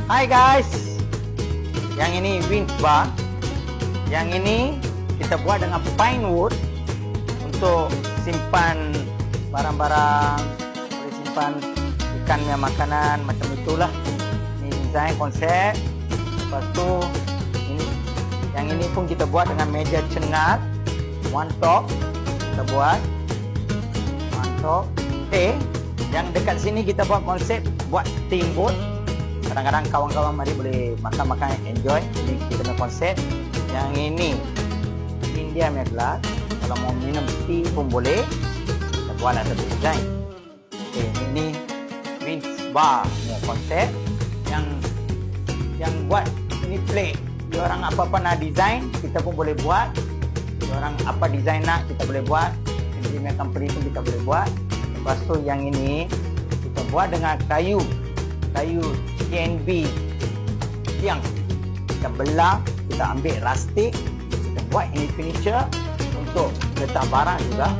Hai guys, yang ini winch bar. Yang ini kita buat dengan pine wood untuk simpan barang-barang, boleh simpan ikan punya makanan macam itulah. Ini design konsep. Lepas tu ini, yang ini pun kita buat dengan meja cengat, one top kita buat one top. Okay, yang dekat sini kita buat konsep buat steamboat. Kadang-kadang kawan-kawan mari boleh makan-makan enjoy. Ini kita punya konsep. Yang ini India punya gelas. Kalau mau minum tea pun boleh. Kita buatlah satu design. Okay, ini winch bar punya konsep. Yang buat ini plate. Diorang apa-apa nak design, kita pun boleh buat. Diorang apa design nak, kita boleh buat. Ini punya company pun kita boleh buat. Lepas tu yang ini kita buat dengan kayu TNB tiang. Kita belah, kita ambil plastik, kita buat ini furniture untuk letak barang juga.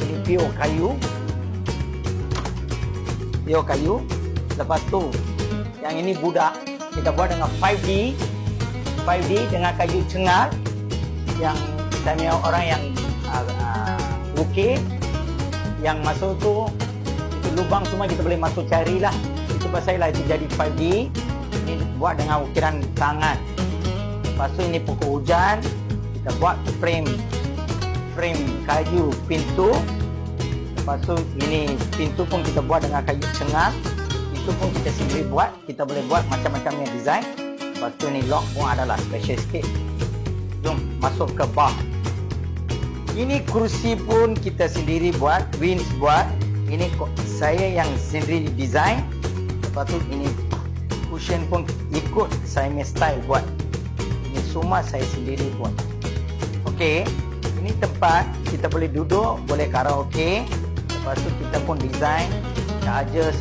Ini pure kayu. Lepas tu yang ini budak, kita buat dengan 5D dengan kayu cengar. Yang saya orang yang bukit yang masuk tu, itu lubang semua kita boleh masuk carilah. Itu pasal lah itu jadi 5D. Ini buat dengan ukiran tangan. Lepas tu ini pokok hujan, kita buat frame kayu pintu. Lepas tu ini pintu pun kita buat dengan kayu cengar. Itu pun kita sendiri buat. Kita boleh buat macam-macam yang design. Lepas tu ini lock pun adalah special sikit. Jom masuk ke bar. Ini kursi pun kita sendiri buat, winch buat. Ini saya yang sendiri design. Lepas tu ini cushion pun ikut saya punya style buat. Ini semua saya sendiri buat. Okey, ini tempat kita boleh duduk, boleh karaoke. Lepas tu kita pun design charger,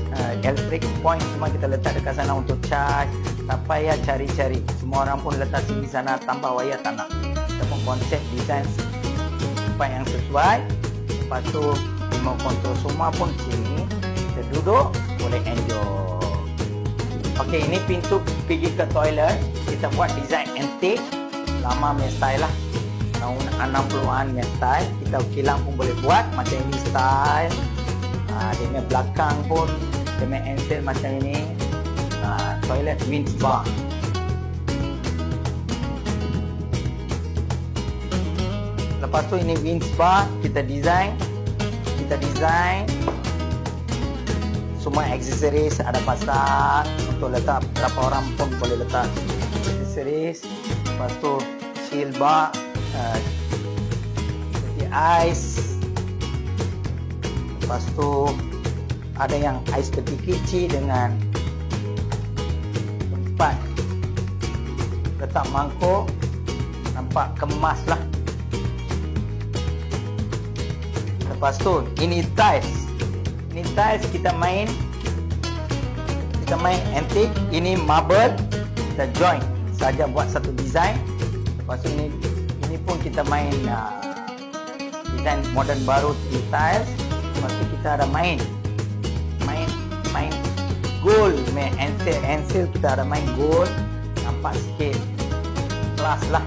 electric point semua kita letak dekat sana untuk charge. Tak payah cari-cari, semua orang pun letak sini sana tanpa wayar tanah. Kita pun konsep design tempat yang sesuai. Lepas tu remote control semua pun sini. Kita duduk, boleh enjoy. Okey, ini pintu pergi ke toilet. Kita buat design antik, lama punya style lah, tahun 60-an punya style. Kita kilang pun boleh buat macam ini style. Dia punya belakang pun, dia punya ensil macam ini. Toilet winch bar. Lepas tu ini winch bar kita design semua aksesoris ada pasang untuk letak, berapa orang pun boleh letak aksesoris. Lepas tu shield bar, seperti ais. Lepas tu ada yang ais peti kecil dengan tempat letak mangkuk, nampak kemas lah. Lepas tu ini tiles. Ini tiles kita main antik. Ini marble kita join saja buat satu design. Lepas tu ini pun kita main design modern baru di tiles. Lepas tu kita ada main gold, main ensil kita ada main gold, nampak sikit kelas lah.